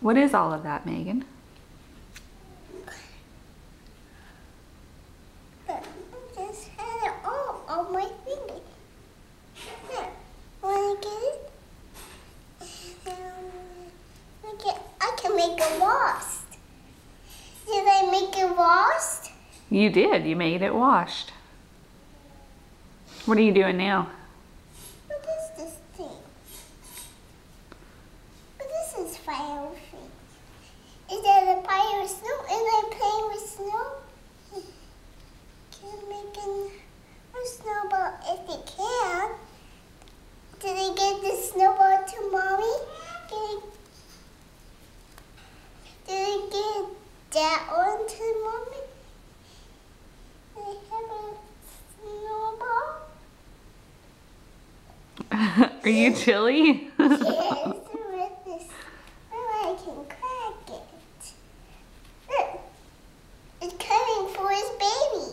What is all of that, Megan? I just had it all on my finger. Here, wanna get it? I can make it washed. Did I make it washed? You did. You made it washed. What are you doing now? What is this thing? What is this fire thing? Is that a pile of snow? Is I playing with snow? Can I make a snowball if you can? Did I get the snowball to mommy? Did I get that one to mommy? Did I have a snowball? Are you chilly? Yes, with this. Oh, I can crack it. Look, it's coming for his baby.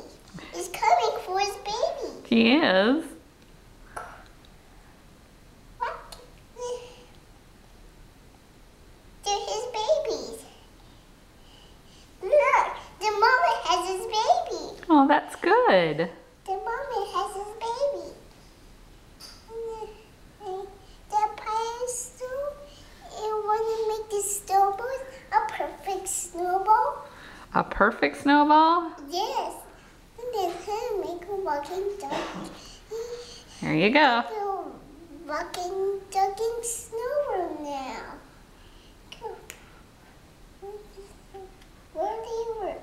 It's coming for his baby. He is. What? They're his babies. Look, the mommy has his baby. Oh, that's good. The mommy has his baby. That pile of snow, you want to make this snowball a perfect snowball? A perfect snowball? Yes. And then her make a walking duck. There you go. So walking duck in snow room now. Go. Where do you work?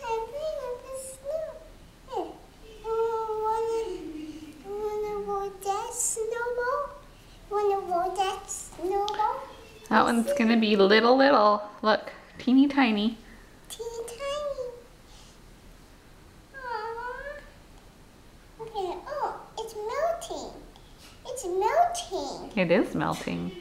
I'm playing with the snow. Here. Wanna roll that snowball? Wanna roll that snowball? That one's gonna be little. Look, teeny tiny. Teeny tiny. Aww. Okay. Oh, it's melting. It's melting. It is melting.